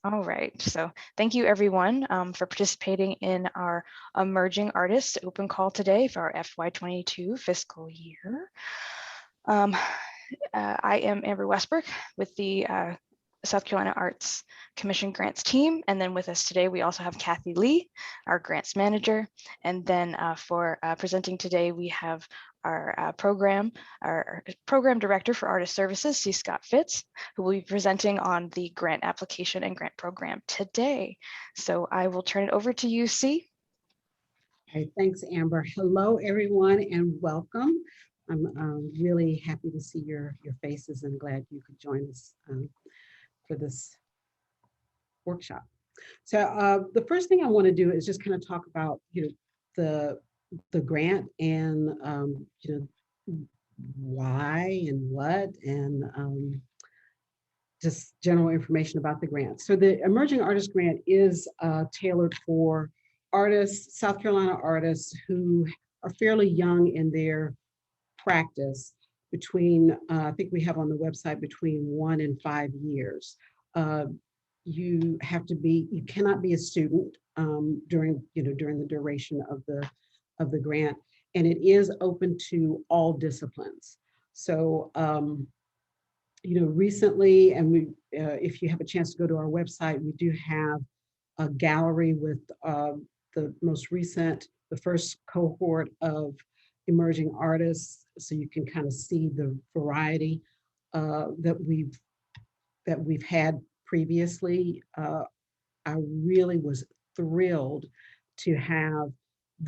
All right, so thank you everyone for participating in our Emerging Artists open call today for our FY22 fiscal year. I am Amber Westbrook with the South Carolina Arts Commission grants team. And then with us today, we also have Kathy Lee, our grants manager. And then for presenting today, we have our program director for artist services, C. Scott Fitz, who will be presenting on the grant application and grant program today. So I will turn it over to you, C. Okay, thanks, Amber. Hello, everyone, and welcome. I'm really happy to see your faces and glad you could join us for this workshop. So the first thing I want to do is just kind of talk about, the grant and, why and what, and just general information about the grant. So the Emerging Artist Grant is tailored for artists, South Carolina artists who are fairly young in their practice between, I think we have on the website, between 1 and 5 years. You cannot be a student during the duration of the grant, and it is open to all disciplines. So, recently, and if you have a chance to go to our website, we do have a gallery with the most recent, the first cohort of emerging artists, so you can kind of see the variety that we've had previously. I really was thrilled to have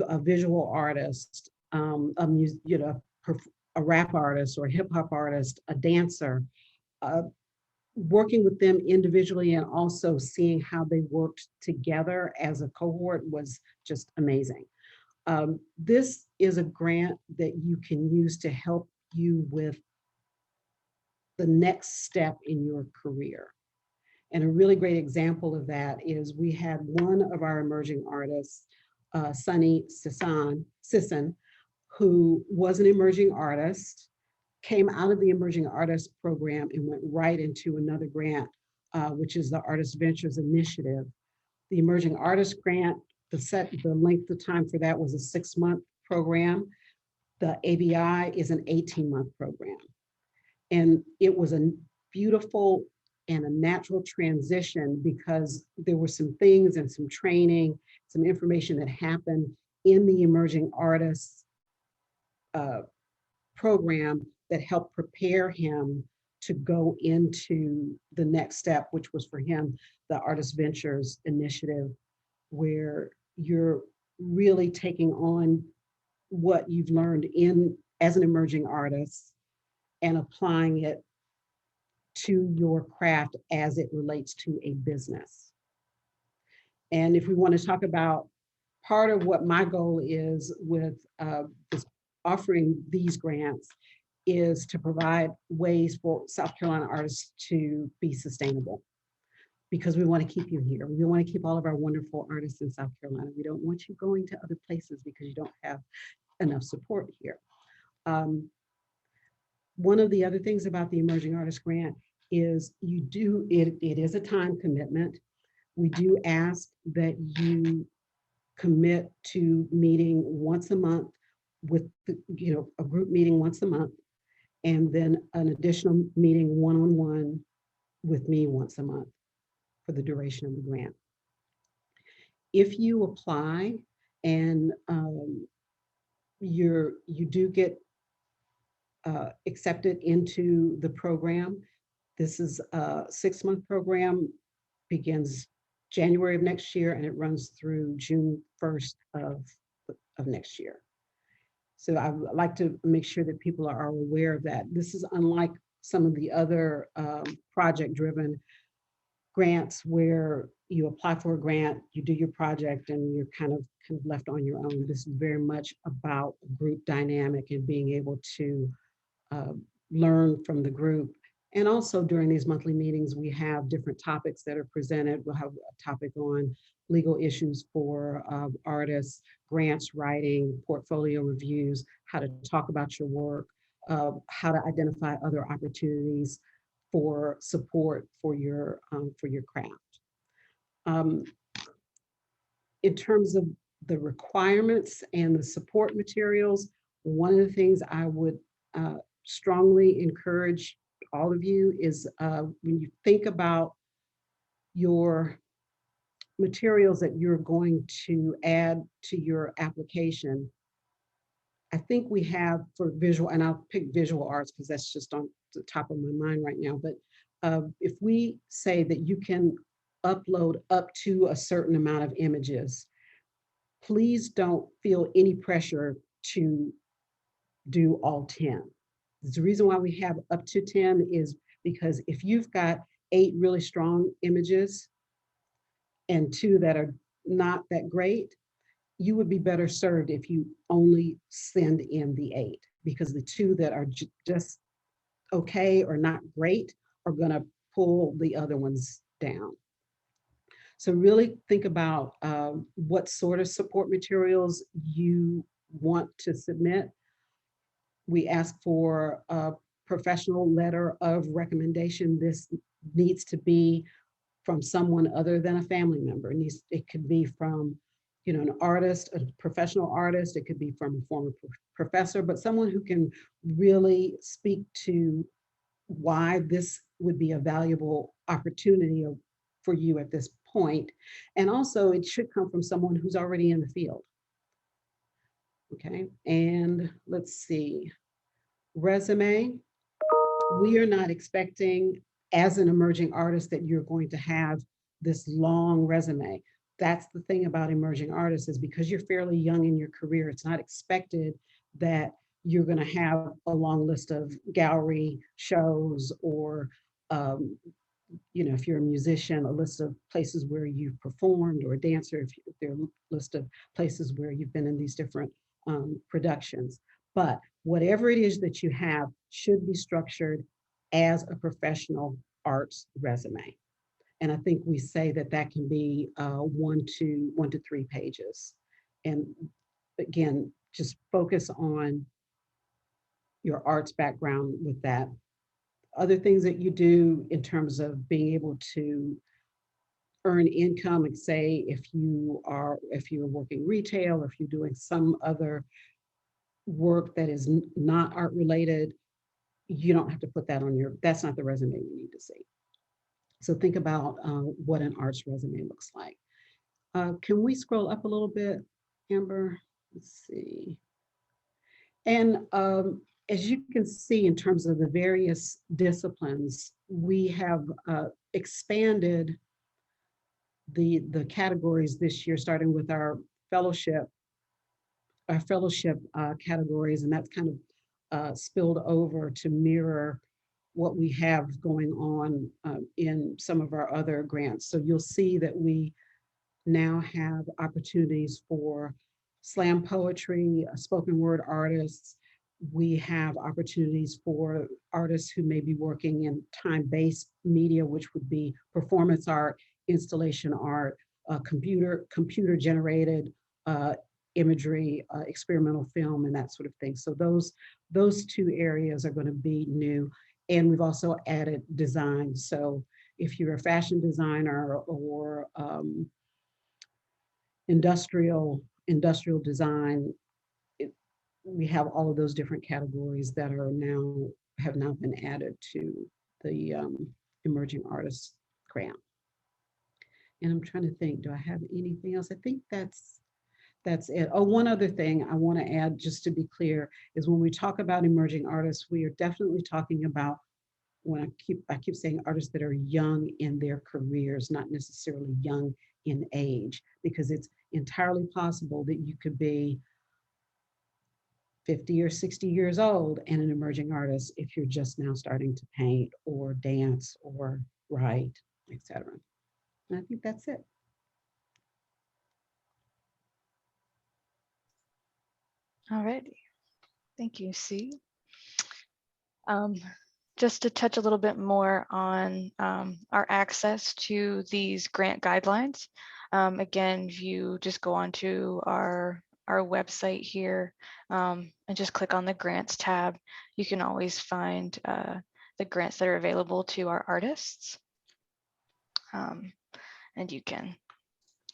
a visual artist, a rap artist or a hip hop artist, a dancer, uh, working with them individually and also seeing how they worked together as a cohort was just amazing. This is a grant that you can use to help you with the next step in your career. And a really great example of that is we had one of our emerging artists, Sunny Sisson, who was an emerging artist, came out of the Emerging Artist Program and went right into another grant, which is the Artist Ventures Initiative. The Emerging Artist Grant, the length of time for that was a 6-month program. The ABI is an 18-month program. And it was a beautiful and a natural transition because there were some things and some training, some information that happened in the Emerging Artists program that helped prepare him to go into the next step, which was for him, the Artist Ventures Initiative, where you're really taking on what you've learned as an emerging artist and applying it to your craft as it relates to a business. And if we want to talk about part of what my goal is with this offering these grants is to provide ways for South Carolina artists to be sustainable, because we want to keep you here. We want to keep all of our wonderful artists in South Carolina. We don't want you going to other places because you don't have enough support here. One of the other things about the Emerging Artist Grant is it is a time commitment. We do ask that you commit to meeting once a month with a group meeting once a month, and then an additional meeting one-on-one with me once a month for the duration of the grant. If you apply and you do get accepted into the program, this is a 6-month program, begins January of next year, and it runs through June 1st of next year. So I would like to make sure that people are aware of that. This is unlike some of the other project-driven grants where you apply for a grant, you do your project, and you're kind of left on your own. This is very much about group dynamic and being able to learn from the group. And also during these monthly meetings, we have different topics that are presented. We'll have a topic on legal issues for artists, grants writing, portfolio reviews, how to talk about your work, how to identify other opportunities for support for your craft. Um, in terms of the requirements and the support materials, one of the things I would strongly encourage all of you is when you think about your materials that you're going to add to your application, I think we have for visual, and I'll pick visual arts because that's just on the top of my mind right now. But if we say that you can upload up to a certain amount of images, please don't feel any pressure to do all 10. The reason why we have up to 10 is because if you've got 8 really strong images and 2 that are not that great, you would be better served if you only send in the 8, because the 2 that are just okay or not great are going to pull the other ones down. So really think about what sort of support materials you want to submit. We ask for a professional letter of recommendation. This needs to be from someone other than a family member. It could be from, an artist, a professional artist. It could be from a former professor, but someone who can really speak to why this would be a valuable opportunity for you at this point. And also, it should come from someone who's already in the field. Okay, and let's see, resume. We are not expecting, as an emerging artist, that you're going to have this long resume. That's the thing about emerging artists, is because you're fairly young in your career, it's not expected that you're going to have a long list of gallery shows or if you're a musician, a list of places where you've performed, or a dancer, if there are a list of places where you've been in these different productions. But whatever it is that you have should be structured as a professional arts resume. And I think we say that that can be 1 to 3 pages. And again, just focus on your arts background with that. Other things that you do in terms of being able to earn income, like say if you're working retail, if you're doing some other work that is not art related, you don't have to put that on that's not the resume you need to see. So think about what an arts resume looks like. Can we scroll up a little bit, Amber? Let's see. And as you can see, in terms of the various disciplines, we have expanded the categories this year, starting with fellowship categories, and that's kind of spilled over to mirror what we have going on in some of our other grants. So you'll see that we now have opportunities for slam poetry, spoken word artists. We have opportunities for artists who may be working in time-based media, which would be performance art, installation art, computer generated imagery, experimental film, and that sort of thing. So those 2 areas are going to be new. And we've also added design. So if you're a fashion designer or industrial design, we have all of those different categories that have now been added to the emerging artists grant. And I'm trying to think, do I have anything else? I think that's it. Oh, one other thing I want to add, just to be clear, is when we talk about emerging artists, we are definitely talking about, when I keep saying artists that are young in their careers, not necessarily young in age, because it's entirely possible that you could be 50 or 60 years old and an emerging artist if you're just now starting to paint or dance or write, etc. And I think that's it. All righty. Thank you, C. Just to touch a little bit more on our access to these grant guidelines. Again, if you just go onto our website here and just click on the grants tab, you can always find the grants that are available to our artists. and you can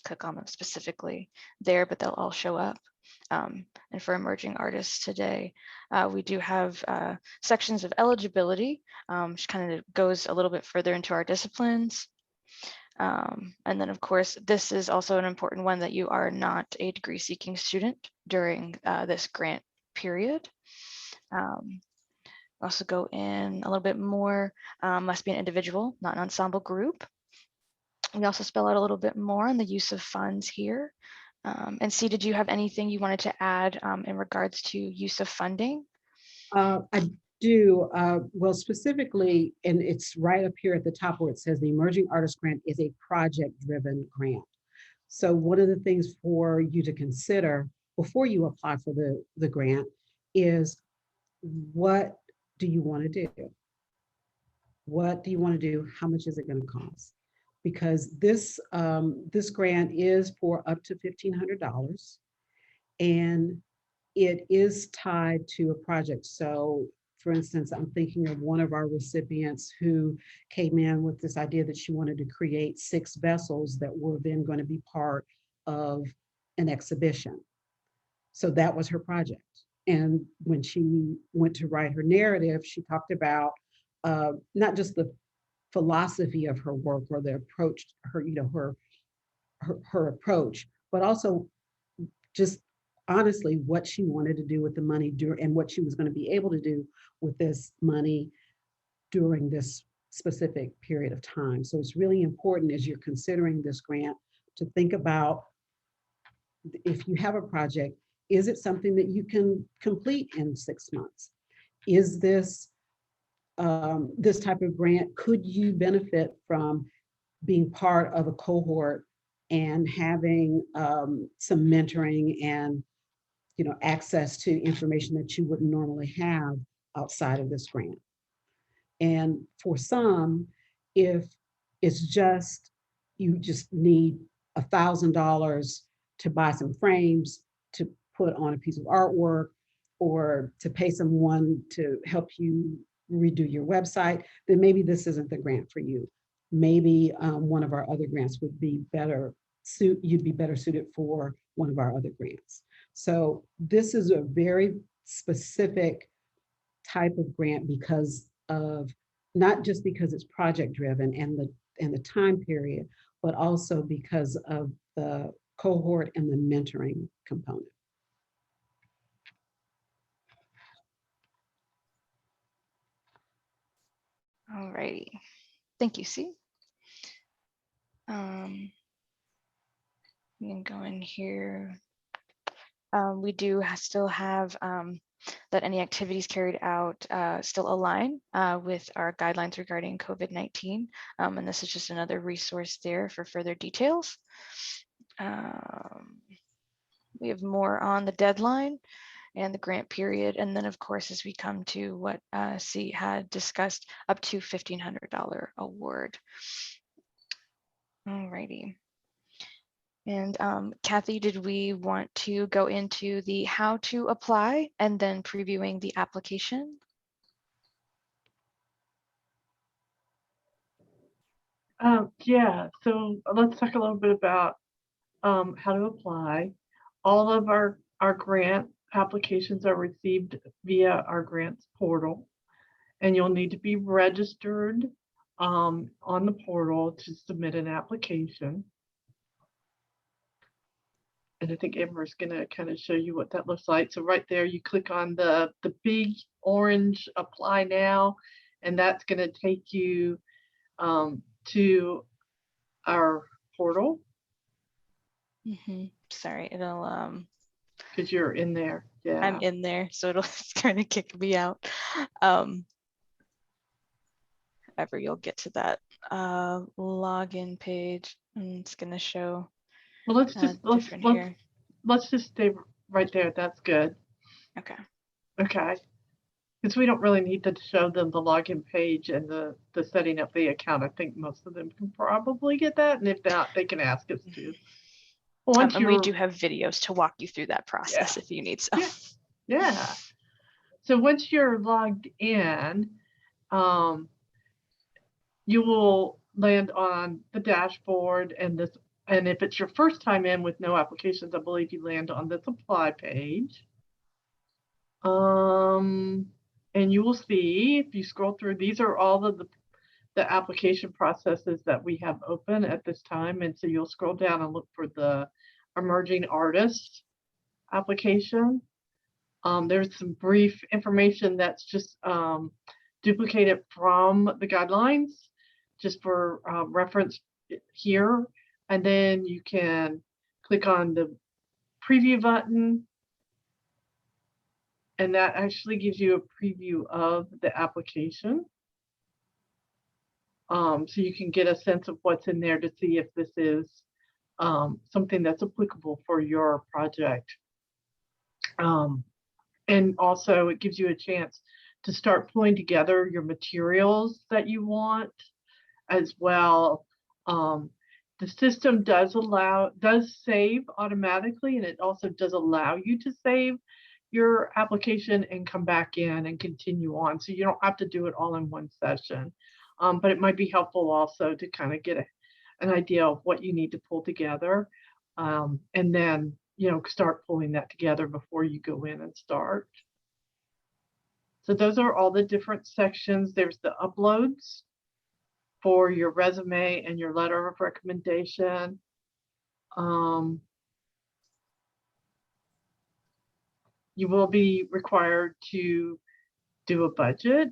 click on them specifically there, but they'll all show up. And for emerging artists today, we do have sections of eligibility, which kind of goes a little bit further into our disciplines. And then of course, this is also an important one, that you are not a degree seeking student during this grant period. Also go in a little bit more, must be an individual, not an ensemble group. We also spell out a little bit more on the use of funds here. And C, did you have anything you wanted to add in regards to use of funding? I do. Well, specifically, and it's right up here at the top where it says the Emerging Artist Grant is a project-driven grant. So one of the things for you to consider before you apply for the grant is, what do you want to do? What do you want to do? How much is it going to cost? Because this grant is for up to $1,500, and it is tied to a project. So for instance, I'm thinking of one of our recipients who came in with this idea that she wanted to create 6 vessels that were then going to be part of an exhibition. So that was her project. And when she went to write her narrative, she talked about not just the philosophy of her work or the approach, her approach, but also just honestly what she wanted to do with the money and what she was going to be able to do with this money during this specific period of time. So it's really important as you're considering this grant to think about, if you have a project, is it something that you can complete in 6 months? Is this this type of grant, could you benefit from being part of a cohort and having some mentoring and access to information that you wouldn't normally have outside of this grant? And for some, if it's just, you just need $1,000 to buy some frames to put on a piece of artwork, or to pay someone to help you redo your website, then maybe this isn't the grant for you. Maybe one of our other grants would be better you'd be better suited for one of our other grants. So this is a very specific type of grant, because of, not just because it's project driven and the time period, but also because of the cohort and the mentoring component. All righty, thank you, C. We can go in here. We do still have that any activities carried out still align with our guidelines regarding COVID-19. And this is just another resource there for further details. We have more on the deadline and the grant period. And then of course, as we come to what C had discussed, up to $1,500 award. All righty. And Kathy, did we want to go into the how to apply and then previewing the application? Yeah, so let's talk a little bit about how to apply. All of our grant applications are received via our grants portal, and you'll need to be registered on the portal to submit an application. And I think Amber's going to kind of show you what that looks like. So right there, you click on the big orange apply now, and that's going to take you to our portal. Sorry, it'll because you're in there. Yeah, I'm in there, so it'll kind of kick me out. However, you'll get to that login page, and it's going to show. Well, let's just stay right there. That's good. Okay. Okay. Because we don't really need to show them the login page and the setting up the account. I think most of them can probably get that, and if not, they can ask us to. And we do have videos to walk you through that process if you need some. Yeah. So once you're logged in, you will land on the dashboard, and if it's your first time in with no applications, I believe you land on the supply page. And you will see, if you scroll through, these are all of the application processes that we have open at this time. And so you'll scroll down and look for the emerging artist application. There's some brief information that's just duplicated from the guidelines, just for reference here. And then you can click on the preview button, and that actually gives you a preview of the application. So you can get a sense of what's in there to see if this is something that's applicable for your project. And also it gives you a chance to start pulling together your materials that you want as well. The system does save automatically, and it also does allow you to save your application and come back in and continue on. So you don't have to do it all in one session. But it might be helpful also to kind of get an idea of what you need to pull together, and then, start pulling that together before you go in and start. So those are all the different sections. There's the uploads for your resume and your letter of recommendation. You will be required to do a budget,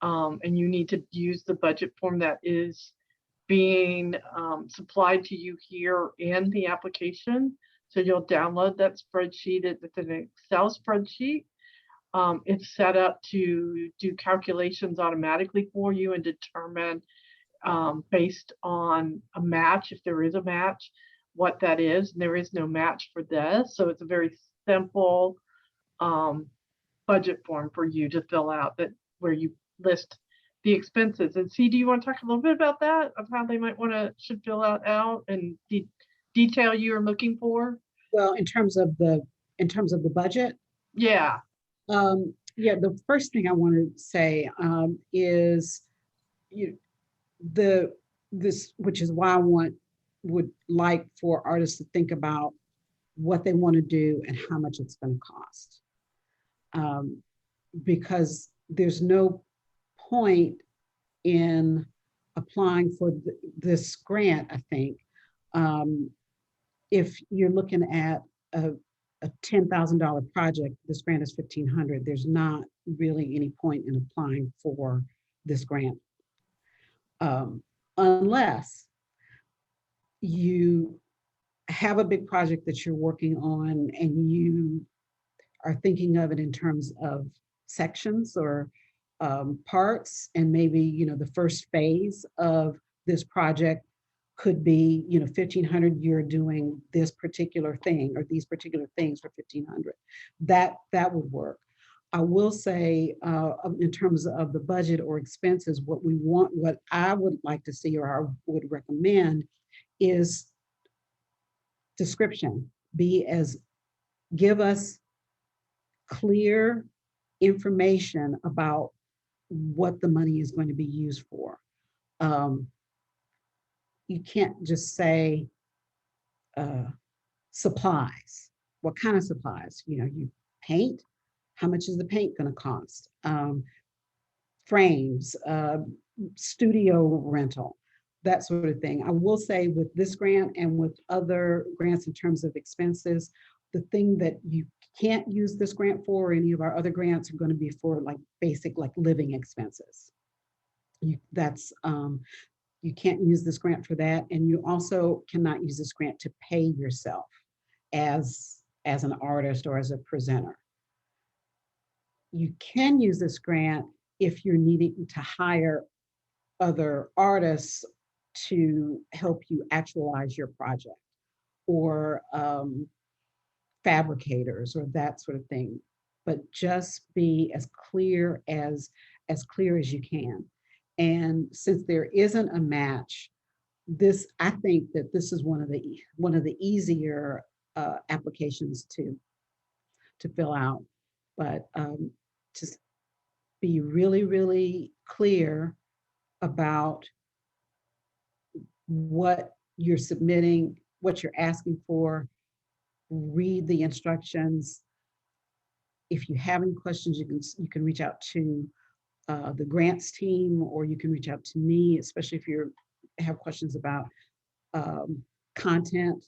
and you need to use the budget form that is being supplied to you here in the application. So you'll download that spreadsheet. It's an Excel spreadsheet. It's set up to do calculations automatically for you and determine, based on a match, if there is a match, what that is. And there is no match for this. So it's a very simple budget form for you to fill out, that where you list the expenses. And C, do you want to talk a little bit about that, of how they might should fill out and detail you're looking for? Well, in terms of the budget, Yeah. yeah, the first thing I want to say is this, which is why I would like for artists to think about what they want to do and how much it's going to cost. Because there's no point in applying for this grant, I think, if you're looking at a $10,000 project. This grant is $1,500. There's not really any point in applying for this grant, unless you have a big project that you're working on and you are thinking of it in terms of sections or parts, and maybe the first phase of this project could be 1,500. You're doing this particular thing or these particular things for 1,500. That would work. I will say, in terms of the budget or expenses, what I would like to see, or I would recommend, is description. Give us clear information about what the money is going to be used for. You can't just say supplies. What kind of supplies? You paint. How much is the paint going to cost? Frames, studio rental, that sort of thing. I will say, with this grant and with other grants in terms of expenses, the thing that you can't use this grant for, or any of our other grants, are going to be for basic living expenses. You can't use this grant for that, and you also cannot use this grant to pay yourself as an artist or as a presenter. You can use this grant if you're needing to hire other artists to help you actualize your project, or fabricators, or that sort of thing. But just be as clear as you can. And since there isn't a match, I think that this is one of the easier applications to fill out. But just be really, really clear about what you're submitting, what you're asking for, read the instructions. If you have any questions, you can reach out to the grants team, or you can reach out to me, especially if you have questions about content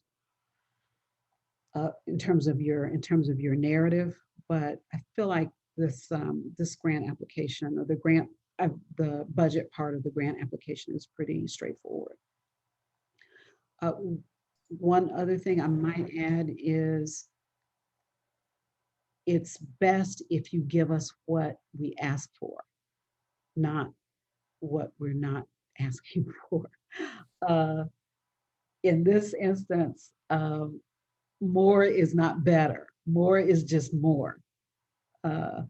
in terms of your narrative. But I feel like this grant application, or the budget part of the grant application, is pretty straightforward. One other thing I might add is it's best if you give us what we ask for, not what we're not asking for. In this instance, more is not better. More is just more. I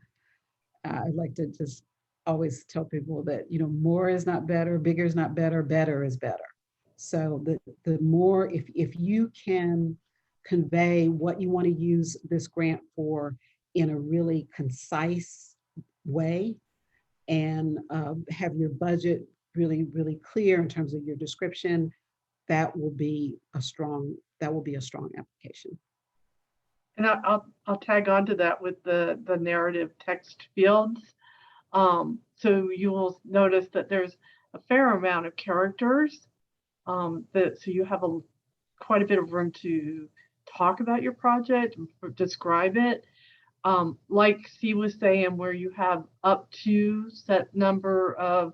like to just always tell people that, more is not better, bigger is not better, better is better. So the more, if you can convey what you want to use this grant for in a really concise way, and have your budget really, really clear in terms of your description, that will be a strong application. And I'll tag on to that with the narrative text fields. So you will notice that there's a fair amount of characters, so you have quite a bit of room to talk about your project, describe it. Like C was saying, where you have up to set number of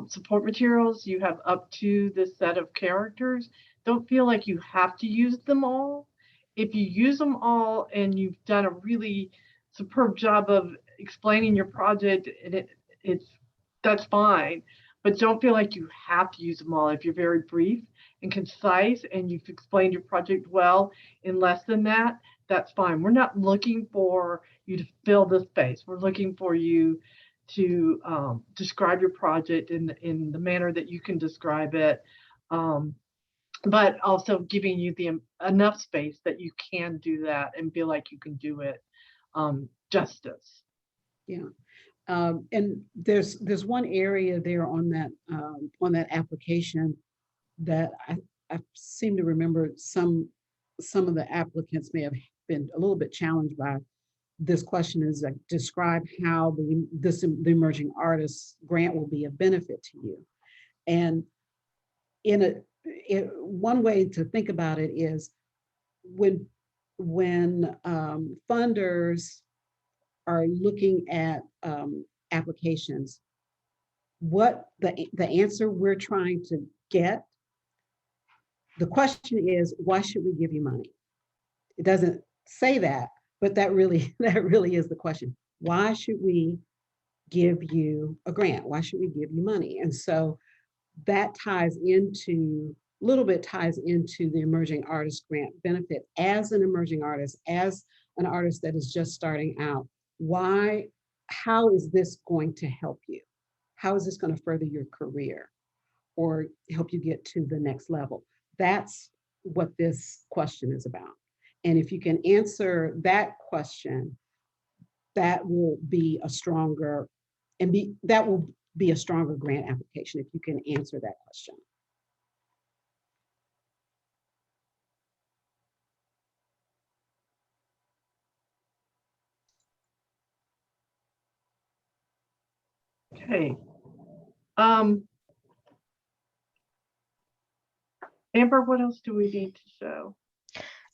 support materials, you have up to this set of characters. Don't feel like you have to use them all. If you use them all and you've done a really superb job of explaining your project, and that's fine. But don't feel like you have to use them all. If you're very brief and concise and you've explained your project well in less than that, that's fine. We're not looking for you to fill the space. We're looking for you to describe your project in the manner that you can describe it, but also giving you enough space that you can do that and feel like you can do it justice. Yeah. And there's one area there on that application that I seem to remember some of the applicants may have been a little bit challenged by. This question is like, describe how the emerging artists grant will be a benefit to you. And one way to think about it is when funders are looking at applications, what the answer we're trying to get, the question is, why should we give you money? It doesn't say that, but that really is the question. Why should we give you a grant? Why should we give you money? And so that ties into the emerging artist grant benefit. As an emerging artist, as an artist that is just starting out, how is this going to help you? How is this going to further your career or help you get to the next level? That's what this question is about. And if you can answer that question, that will be a stronger grant application if you can answer that question. Okay. Amber, what else do we need to show?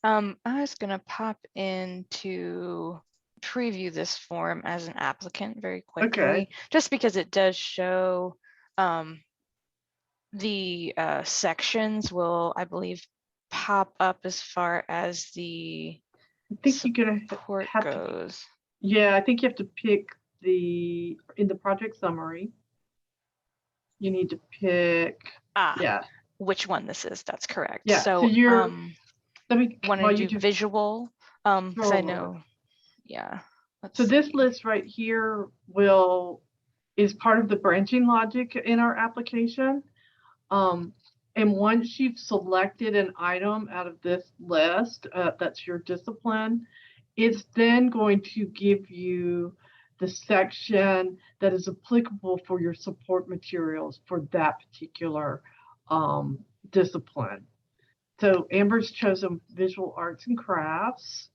I was going to pop in to preview this form as an applicant very quickly, Okay. Just because it does show the sections will, I believe, pop up as far as the I think you're going support to goes. Yeah, I think you have to pick in the project summary. You need to pick. Yeah. Which one this is? That's correct. Yeah. So you're. Let me. Want to do visual? Because I know. Yeah. So this list right here is part of the branching logic in our application. And once you've selected an item out of this list, that's your discipline, it's then going to give you the section that is applicable for your support materials for that particular discipline. So Amber's chosen visual arts and crafts.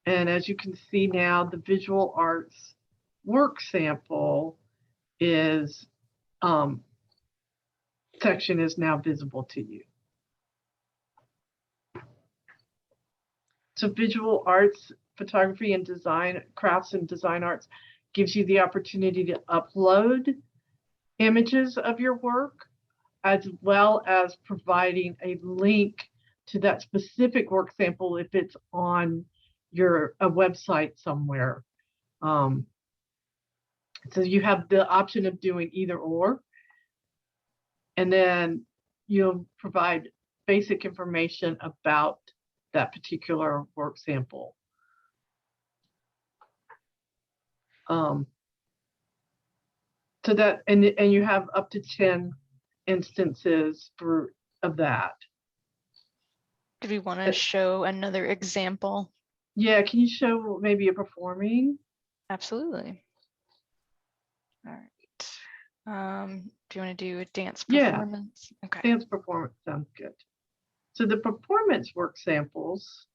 And as you can see now, the visual arts work sample is section is now visible to you. So visual arts, photography and design, crafts and design arts gives you the opportunity to upload images of your work, as well as providing a link to that specific work sample if it's on a website somewhere. So you have the option of doing either or, and then you'll provide basic information about that particular work sample. So that, and you have up to 10 instances of that. Do we want to show another example? Yeah, can you show maybe a performing? Absolutely. All right. Do you want to do a dance Yeah. performance? Okay. Dance performance sounds good. So the performance work samples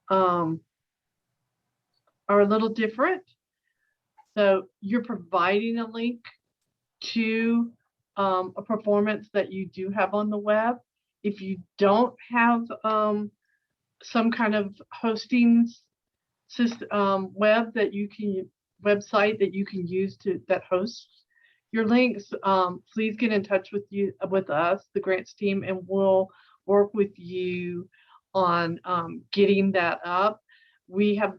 are a little different. So you're providing a link to a performance that you do have on the web. If you don't have some kind of hosting system, website that you can use that hosts your links, please get in touch with us, the grants team, and we'll work with you on getting that up. We have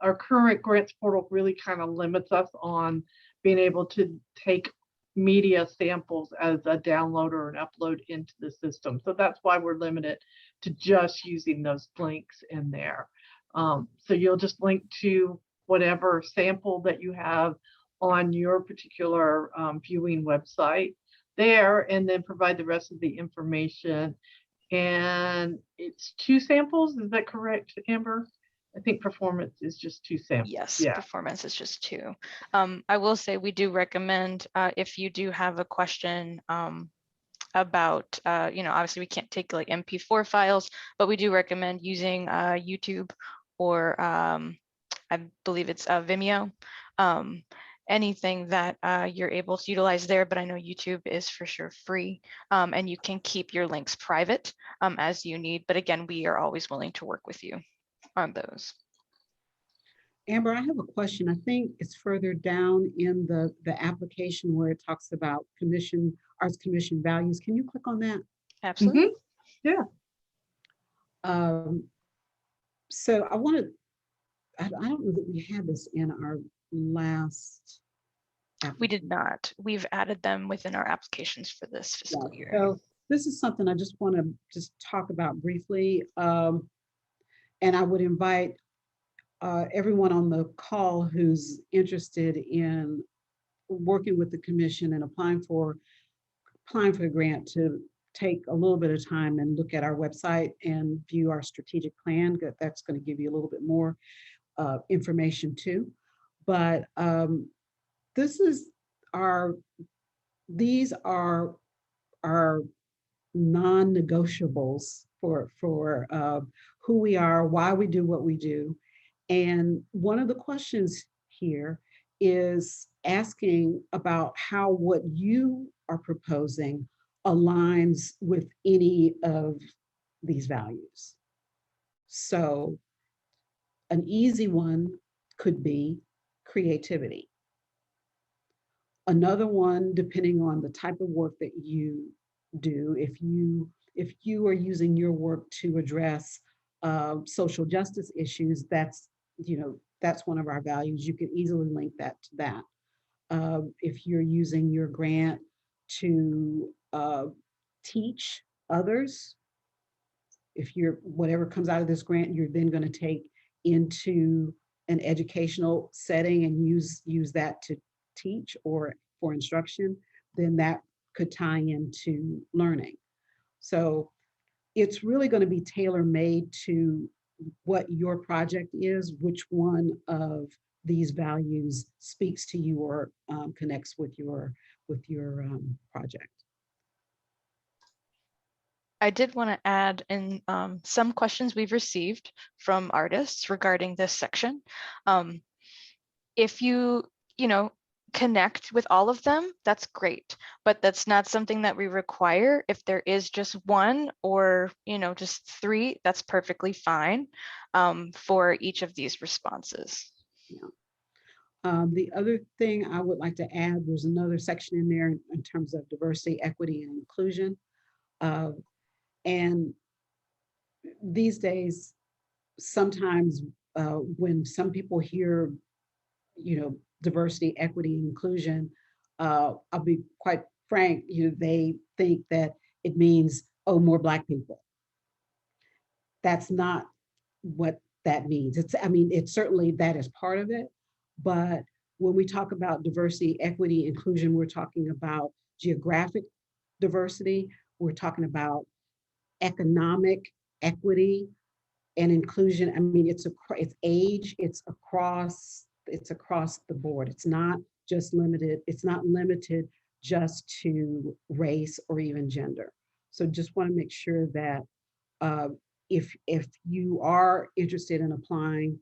our current grants portal really kind of limits us on being able to take media samples as a download or an upload into the system. So that's why we're limited to just using those links in there. So you'll just link to whatever sample that you have on your particular viewing website there, and then provide the rest of the information. And it's 2 samples, is that correct, Amber? I think performance is just 2 samples. Yes, yeah. Performance is just 2. I will say we do recommend if you do have a question about, obviously we can't take like MP4 files, but we do recommend using YouTube or I believe it's Vimeo. Anything that you're able to utilize there, but I know YouTube is for sure free, and you can keep your links private as you need. But again, we are always willing to work with you on those. Amber, I have a question. I think it's further down in the application where it talks about Arts Commission values. Can you click on that? Absolutely. Yeah. So I don't know that we had this in our last. We did not. We've added them within our applications for this fiscal year. So this is something I just want to talk about briefly. And I would invite everyone on the call who's interested in working with the commission and applying for the grant to take a little bit of time and look at our website and view our strategic plan. That's going to give you a little bit more information too. But these are our non-negotiables for who we are, why we do what we do. And one of the questions here is asking about how what you are proposing aligns with any of these values. So an easy one could be creativity. Another one, depending on the type of work that you do, if you are using your work to address social justice issues, that's one of our values. You could easily link that to that. If you're using your grant to teach others, whatever comes out of this grant, you're then going to take into an educational setting and use that to teach or for instruction, then that could tie into learning. So it's really going to be tailor-made to what your project is, which one of these values speaks to you or connects with your project. I did want to add in some questions we've received from artists regarding this section. If you connect with all of them, that's great, but that's not something that we require. If there is just one or just three, that's perfectly fine for each of these responses. The other thing I would like to add, there's another section in there in terms of diversity, equity, and inclusion. And these days, sometimes when some people hear, diversity, equity, and inclusion, I'll be quite frank, they think that it means, oh, more Black people. That's not what that means. It's certainly that is part of it, but when we talk about diversity, equity, inclusion, we're talking about geographic diversity, we're talking about economic equity and inclusion. It's age, it's across the board. It's not limited just to race or even gender. So just want to make sure that if you are interested in applying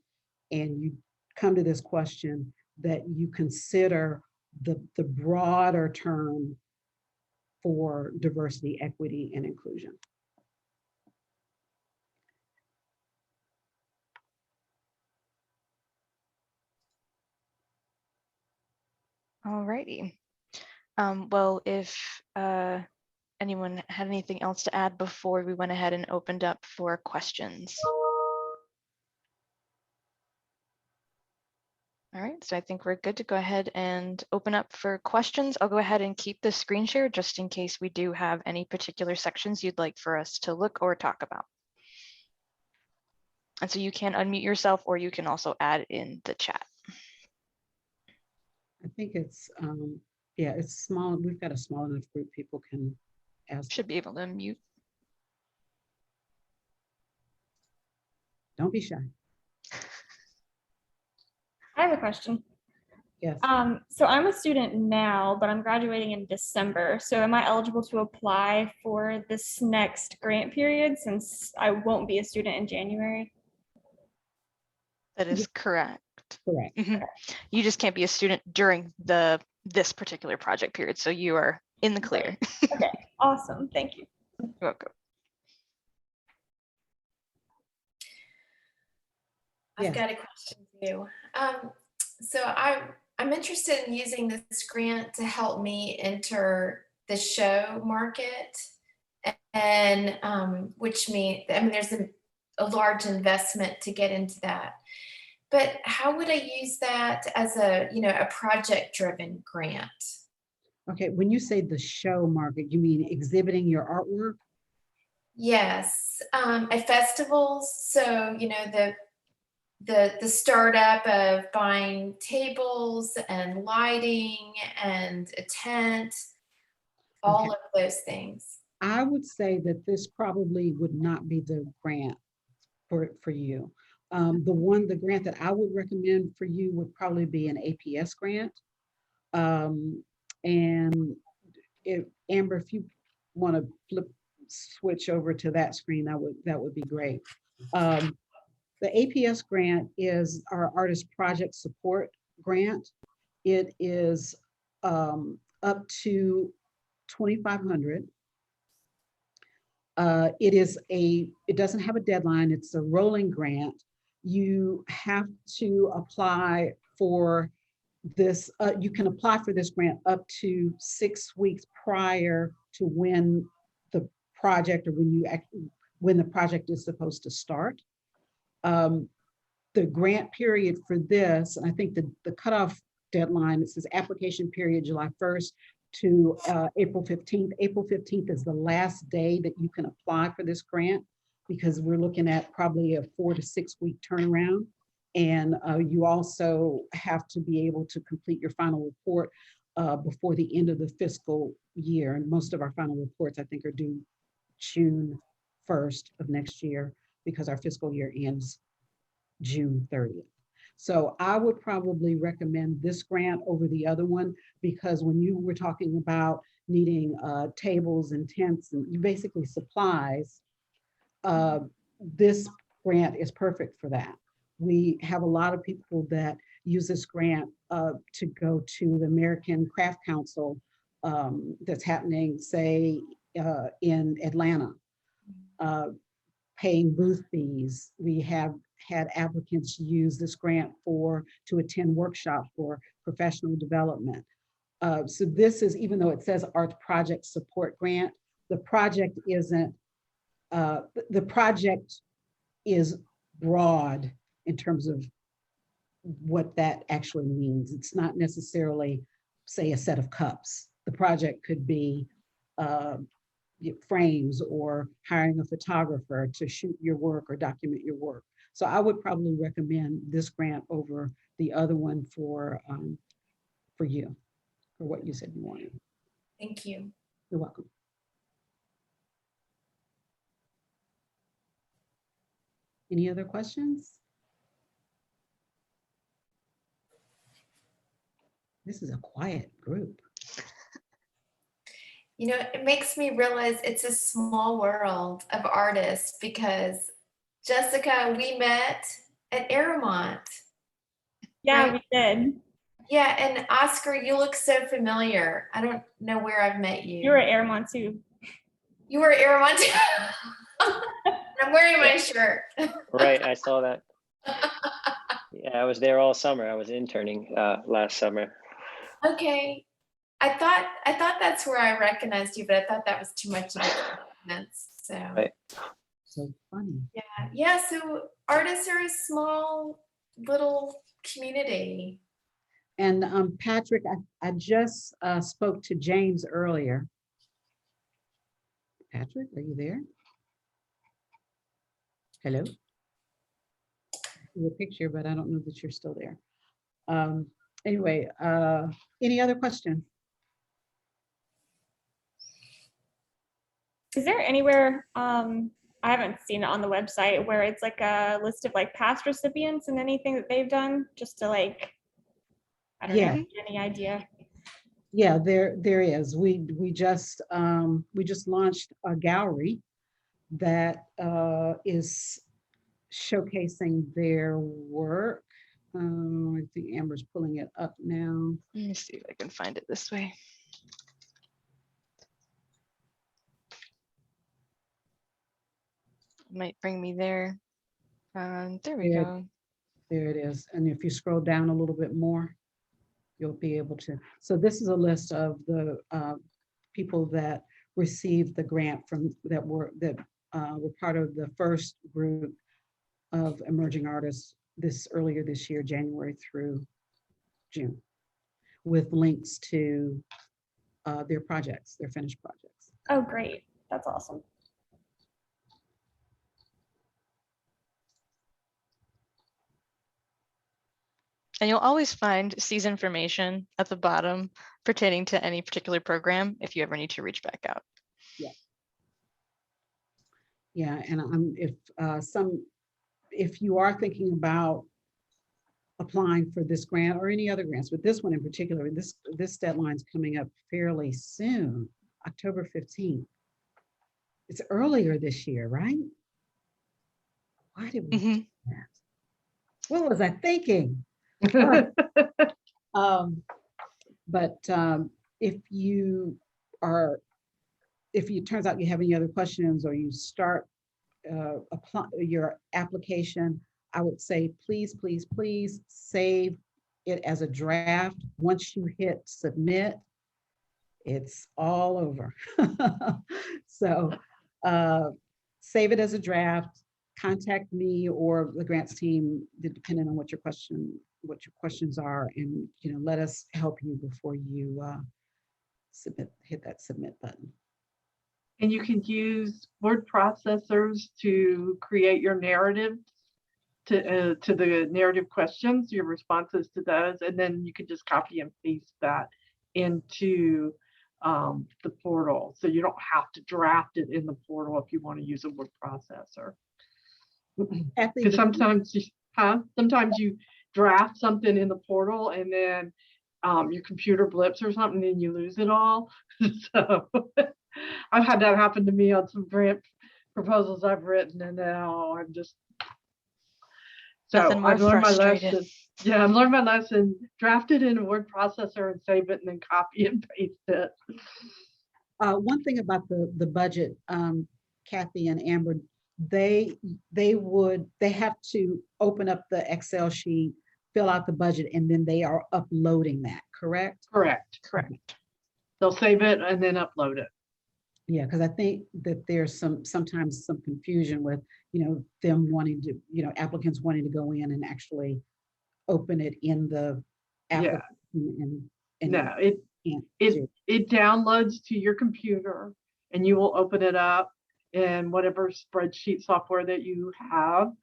and you come to this question, that you consider the broader term for diversity, equity, and inclusion. All righty. Well, if anyone had anything else to add before we went ahead and opened up for questions. All right, so I think we're good to go ahead and open up for questions. I'll go ahead and keep the screen share just in case we do have any particular sections you'd like for us to look or talk about. And so you can unmute yourself or you can also add in the chat. I think it's, yeah, it's small. We've got a small enough group people can ask. Should be able to mute. Don't be shy. I have a question. Yes. So I'm a student now, but I'm graduating in December. So am I eligible to apply for this next grant period since I won't be a student in January? That is correct. Correct. Mm-hmm. You just can't be a student during this particular project period. So you are in the clear. Okay, awesome. Thank you. You're welcome. I've got a question for you. So I'm interested in using this grant to help me enter the show market, and which means, there's a large investment to get into that. But how would I use that as a project-driven grant? Okay, when you say the show market, you mean exhibiting your artwork? Yes, at festivals. So the startup of buying tables and lighting and a tent, all of those things. I would say that this probably would not be the grant for you. The grant that I would recommend for you would probably be an APS grant. And Amber, if you want to switch over to that screen, that would be great. The APS grant is our artist project support grant. It is up to $2,500. It doesn't have a deadline. It's a rolling grant. You have to apply for this. You can apply for this grant up to 6 weeks prior to when the project, or when the project is supposed to start. The grant period for this, and I think the cutoff deadline, it says application period July 1st to April 15th. April 15th is the last day that you can apply for this grant, because we're looking at probably a 4 to 6 week turnaround. And you also have to be able to complete your final report before the end of the fiscal year. And most of our final reports, I think, are due June 1st of next year, because our fiscal year ends June 30th. So I would probably recommend this grant over the other one, because when you were talking about needing tables and tents and basically supplies, this grant is perfect for that. We have a lot of people that use this grant to go to the American Craft Council that's happening, say, in Atlanta, paying booth fees. We have had applicants use this grant to attend workshops for professional development. So this is, even though it says Arts Project Support Grant, the project isn't, the project is broad in terms of what that actually means. It's not necessarily, say, a set of cups. The project could be frames or hiring a photographer to shoot your work or document your work. So I would probably recommend this grant over the other one for you, for what you said you wanted. Thank you. You're welcome. Any other questions? This is a quiet group. You know, it makes me realize it's a small world of artists because Jessica, we met at Aramont. Yeah, Right. we did. Yeah, and Oscar, you look so familiar. I don't know where I've met you. You were at Aramont too. You were at Aramont. I'm wearing my shirt. Right, I saw that. Yeah, I was there all summer. I was interning last summer. Okay. I thought that's where I recognized you, but I thought that was too much of a coincidence. So Right. So funny. yeah. So artists are a small little community. And Patrick, I just spoke to James earlier. Patrick, are you there? Hello? Your picture, but I don't know that you're still there. Anyway, any other questions? Is there anywhere, I haven't seen it on the website, where it's like a list of like past recipients and anything that they've done, just to like, I don't know, get any idea? Yeah, there is. We just launched a gallery that is showcasing their work. I think Amber's pulling it up now. Let me see if I can find it this way. Might bring me there. There we go. There it is. And if you scroll down a little bit more, you'll be able to. So this is a list of the people that received the grant that were part of the first group of emerging artists earlier this year, January through June, with links to their projects, their finished projects. Oh, great. That's awesome. And you'll always find CEE's information at the bottom pertaining to any particular program if you ever need to reach back out. Yeah, and if you are thinking about applying for this grant or any other grants, but this one in particular, this deadline's coming up fairly soon, October 15th. It's earlier this year, right? Why did we do that? What was I thinking? But if it turns out you have any other questions or you start your application, I would say, please, please, please save it as a draft. Once you hit submit, it's all over. So save it as a draft, contact me or the grants team, depending on what your questions are, and let us help you before you hit that submit button. And you can use word processors to create your narratives to the narrative questions, your responses to those, and then you can just copy and paste that into the portal. So you don't have to draft it in the portal if you want to use a word processor. Because sometimes you draft something in the portal and then your computer blips or something and you lose it all. So I've had that happen to me on some grant proposals I've written, and now I'm just, so Nothing more I've learned my frustrated. lesson. Yeah, I've learned my lesson. Draft it in a word processor and save it, and then copy and paste it. One thing about the budget, Kathy and Amber, they have to open up the Excel sheet, fill out the budget, and then they are uploading that, correct? Correct. Correct. They'll save it and then upload it. Yeah, because I think that there's sometimes some confusion with, them wanting to, applicants wanting to go in and actually open it in the Yeah. application and No, it can't it do. it downloads to your computer, and you will open it up in whatever spreadsheet software that you have,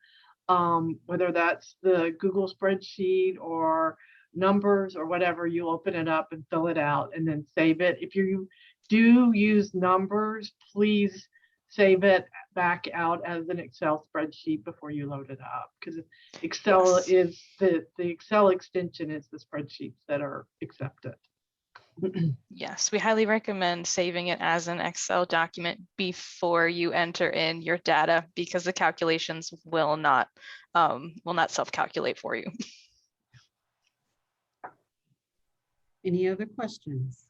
whether that's the Google spreadsheet or numbers or whatever. You open it up and fill it out and then save it. If you do use numbers, please save it back out as an Excel spreadsheet before you load it up, because Excel Yes. is the Excel extension is the spreadsheets that are accepted. Yes, we highly recommend saving it as an Excel document before you enter in your data, because the calculations will not self-calculate for you. Any other questions?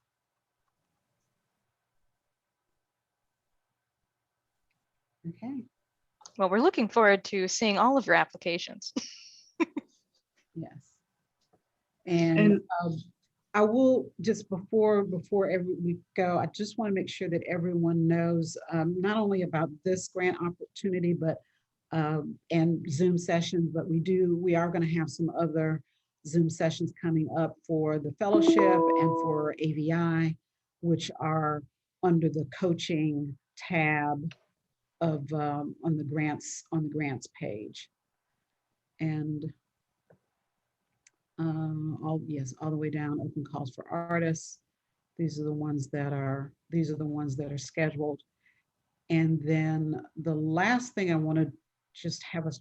Okay, Well, we're looking forward to seeing all of your applications. yes. And And I will just before we go, I just want to make sure that everyone knows not only about this grant opportunity, but and Zoom sessions, but we are going to have some other Zoom sessions coming up for the fellowship and for AVI, which are under the coaching tab of on the grants page. And all the way down, open calls for artists. These are the ones that are scheduled. And then the last thing I want to just have us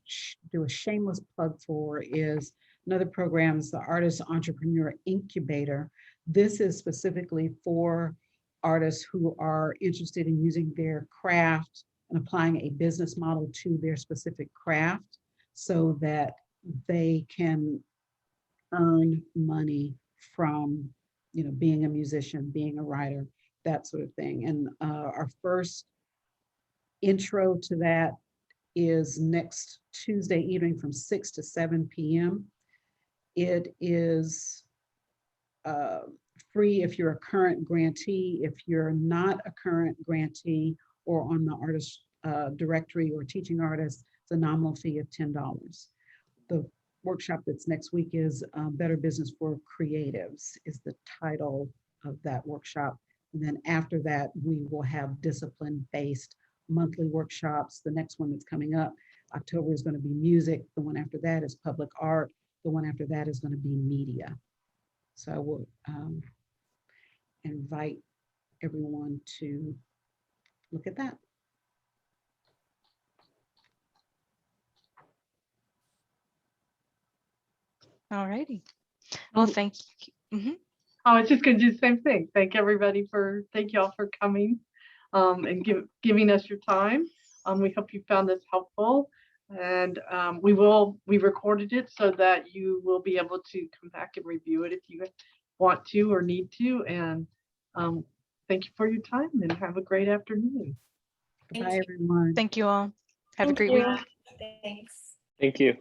do a shameless plug for is another program, is the Artist Entrepreneur Incubator. This is specifically for artists who are interested in using their craft and applying a business model to their specific craft so that they can earn money from, being a musician, being a writer, that sort of thing. And our first intro to that is next Tuesday evening from 6 to 7 p.m. It is free if you're a current grantee. If you're not a current grantee or on the artist directory or teaching artist, it's a nominal fee of $10. The workshop that's next week is Better Business for Creatives is the title of that workshop. And then after that, we will have discipline-based monthly workshops. The next one that's coming up, October, is going to be music. The one after that is public art. The one after that is going to be media. So I will invite everyone to look at that. All righty. Well, thank you. Mhm. I was just going to do the same thing. Thank y'all for coming and giving us your time. We hope you found this helpful, and we recorded it so that you will be able to come back and review it if you want to or need to. And thank you for your time, and have a great afternoon. Bye, everyone. Thank you all. Have a Thank great you. week. Thanks. Thank you.